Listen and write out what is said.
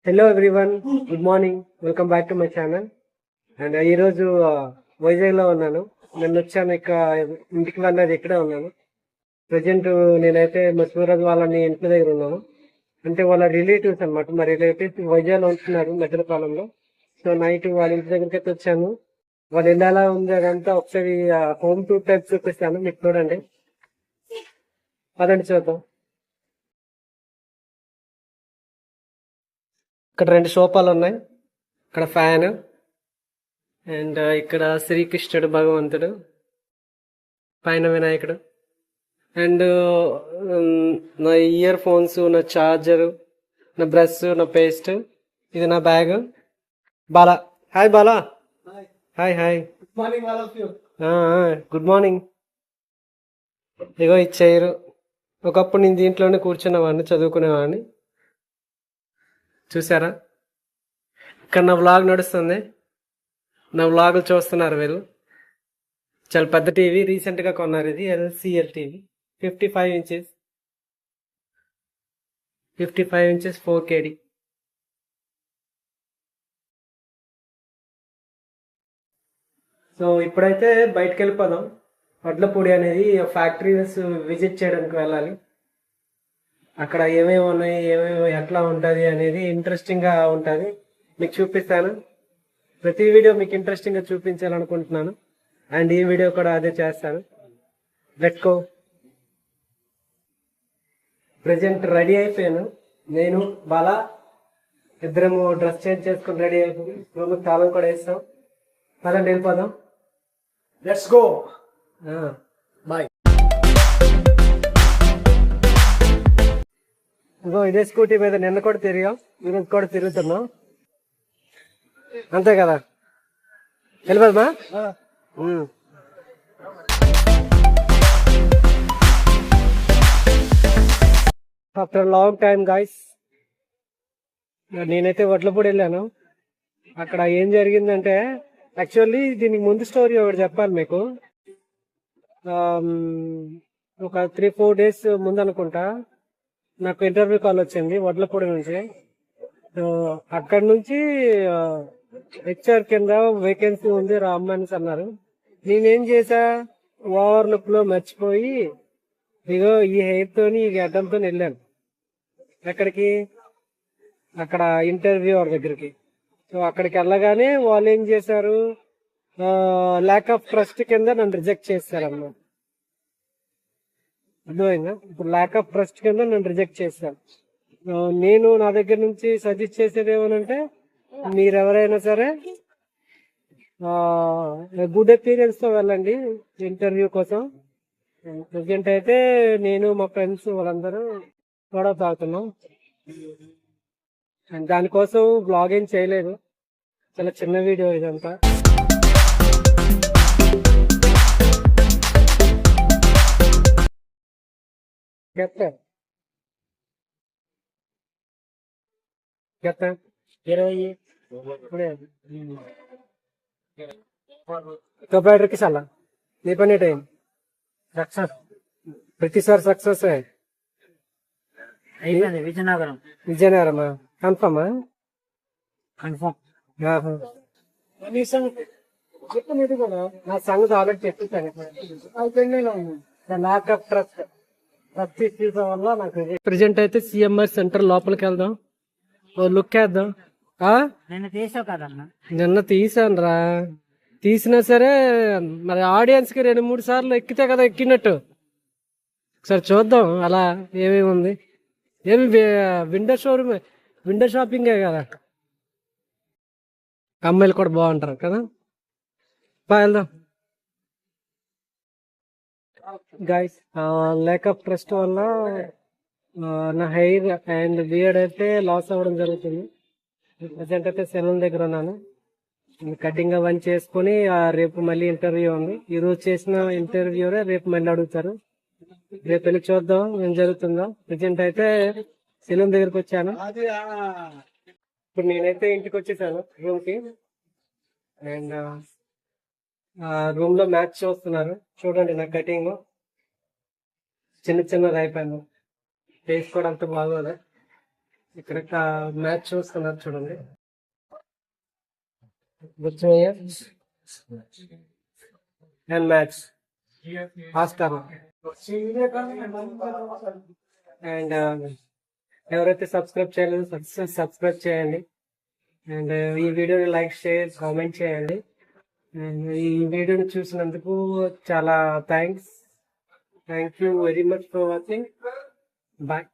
Hello everyone, good morning. Welcome back to my channel. And ఈరోజు వైజాగ్లో ఉన్నాను. నేను వచ్చాను ఇక్కడ, ఇంటికి వెళ్ళేది ఇక్కడే ఉన్నాను. ప్రజెంట్ నేనైతే మా సూరజ్ వాళ్ళని ఇంటి దగ్గర ఉన్నాను. అంటే వాళ్ళ రిలేటివ్స్ అనమాట. మా రిలేటివ్స్ వైజాగ్లో ఉంటున్నారు మధ్యకాలంలో. సో నైట్ వాళ్ళ ఇంటి దగ్గరికి అయితే వచ్చాను. వాళ్ళు ఎలా ఉంది అదంతా ఒకసారి హోమ్ టూర్ టైప్ చూపిస్తాను, మీకు చూడండి. పదండి చూద్దాం. ఇక్కడ 2 సోఫాలు ఉన్నాయి, ఇక్కడ ఫ్యాన్, అండ్ ఇక్కడ శ్రీకృష్ణుడు భగవంతుడు, పైన వినాయకుడు, అండ్ నా ఇయర్ ఫోన్స్, నా చార్జరు, నా బ్రష్, నా పేస్ట్, ఇది నా bag. Bala, hi Bala. Hi hi, good morning. ఇగో ఇచ్చేయరు. ఒకప్పుడు నేను దీంట్లోనే కూర్చునేవాడిని, చదువుకునేవాడిని. చూసారా, ఇక్కడ నా వ్లాగ్ నడుస్తుంది. నా వ్లాగులు చూస్తున్నారు వీళ్ళు. చాలా పెద్ద టీవీ, రీసెంట్గా కొన్నారు. ఇది LCL TV, 55 inches, 55 inches 4KD. So ఇప్పుడైతే బయటకు వెళ్ళిపోదాం. వడ్లపూడి అనేది ఫ్యాక్టరీస్ విజిట్ చేయడానికి వెళ్ళాలి. అక్కడ ఏమేమి ఉన్నాయి, ఏమేమి ఎట్లా ఉంటుంది అనేది ఇంట్రెస్టింగ్గా ఉంటుంది. మీకు చూపిస్తాను. ప్రతి వీడియో మీకు ఇంట్రెస్టింగ్గా చూపించాలనుకుంటున్నాను. అండ్ ఈ వీడియో కూడా అదే చేస్తాను. Let's go. ప్రజెంట్ రెడీ అయిపోయాను. నేను బాలా ఇద్దరము డ్రెస్ చేంజ్ చేసుకుని రెడీ అయిపోయి రూమ్కి తాళం కూడా వేస్తాం. పదండి వెళ్ళిపోదాం. Let's go. బాయ్. ఇగో ఇదే స్కూటీ మీద నిన్న కూడా తిరిగాం, ఈరోజు కూడా తిరుగుతున్నాం. అంతే కదా, వెళ్ళిపోదమ్మా. ఆఫ్టర్ లాంగ్ టైమ్ గాయస్, నేనైతే వడ్లపూడి వెళ్ళాను. అక్కడ ఏం జరిగిందంటే, యాక్చువల్లీ దీనికి ముందు స్టోరీ ఒకటి చెప్పాలి మీకు. ఒక 3-4 డేస్ ముందు అనుకుంటా నాకు ఇంటర్వ్యూ కాల్ వచ్చింది వడ్లపూడి నుంచి. అక్కడ నుంచి HR కింద వేకెన్సీ ఉంది రామ్మని అన్నారు. నేనేం చేసా, ఓవర్లుక్ లో మర్చిపోయి ఇగో ఈ హెయిర్ తోని, ఈ గడ్డంతో వెళ్ళాను. ఎక్కడికి, అక్కడ ఇంటర్వ్యూ దగ్గరికి. సో అక్కడికి వెళ్ళగానే వాళ్ళు ఏం చేశారు, ల్యాక్ ఆఫ్ ట్రస్ట్ కింద నన్ను రిజెక్ట్ చేశారు అన్నమాట. అర్థమైందా? ఇప్పుడు ల్యాక్ ఆఫ్ ట్రస్ట్ కింద నన్ను రిజెక్ట్ చేశాను. నేను నా దగ్గర నుంచి సజెస్ట్ చేసేది ఏమనంటే, మీరు ఎవరైనా సరే గుడ్ ఎక్స్పీరియన్స్ తో వెళ్ళండి ఇంటర్వ్యూ కోసం. ప్రజెంట్ అయితే నేను మా ఫ్రెండ్స్ వాళ్ళందరూ కూడా తాగుతున్నాం. అండ్ దానికోసం బ్లాగ్ ఏం చేయలేదు, చాలా చిన్న వీడియో ఇదంతా. कपड़ा किसाला नहीं पने टाइम सक्सेस ప్రతిసారి సక్సెస్ అయిపోయింది. విజయనగరం కన్ఫర్మా? కన్ఫర్మ్. కనీసం చెప్పలేదు కదా, నా సంగతి ఆల్రెడీ చెప్తాను. అయిపోయింది. ల్యాక్ ఆఫ్ ట్రస్ట్ వల్ల నాకు. ప్రెజెంట్ అయితే CMR సెంటర్ లోపలికి వెళ్దాం, లుక్ వేద్దాం. నిన్న తీసాను రా, తీసినా సరే మరి ఆడియన్స్ కి 2-3 సార్లు ఎక్కితే కదా ఎక్కినట్టు. ఒకసారి చూద్దాం అలా ఏమేమి ఉంది. ఏమి విండో షోరూమ్, విండో షాపింగే కదా. అమ్మాయిలు కూడా బాగుంటారు కదా. వెళ్దాం గైస్. ల్యాక్ ఆఫ్ ట్రస్ట్ వల్ల నా హెయిర్ అండ్ బియర్డ్ అయితే లాస్ అవ్వడం జరుగుతుంది. ప్రజెంట్ అయితే సెలూన్ దగ్గర ఉన్నాను. కటింగ్ అవన్నీ చేసుకుని రేపు మళ్ళీ ఇంటర్వ్యూ ఉంది. ఈ రోజు చేసిన ఇంటర్వ్యూ రేపు మళ్ళీ అడుగుతారు. రేపు వెళ్ళి చూద్దాం ఏం జరుగుతుందో. ప్రజెంట్ అయితే సెలూన్ దగ్గరకు వచ్చాను. ఇప్పుడు నేనైతే ఇంటికి వచ్చేసాను రూమ్ కి. అండ్ రూమ్ లో మ్యాచ్ చూస్తున్నారు, చూడండి నా కటింగ్ చిన్నది అయిపోయింది. ఫేస్ కూడా అంత బాగోదు. ఇక్కడ మ్యాచ్ చూస్తున్నారు చూడండి. గుర్తుమయ్యా అండ్ మ్యాచ్ హాట్స్టార్. అండ్ ఎవరైతే సబ్స్క్రైబ్ చేయలేదో సబ్స్క్రైబ్ చేయండి. అండ్ ఈ వీడియోని లైక్ షేర్ కామెంట్ చేయండి. అండ్ ఈ వీడియోని చూసినందుకు చాలా thank you very much for watching. Bye.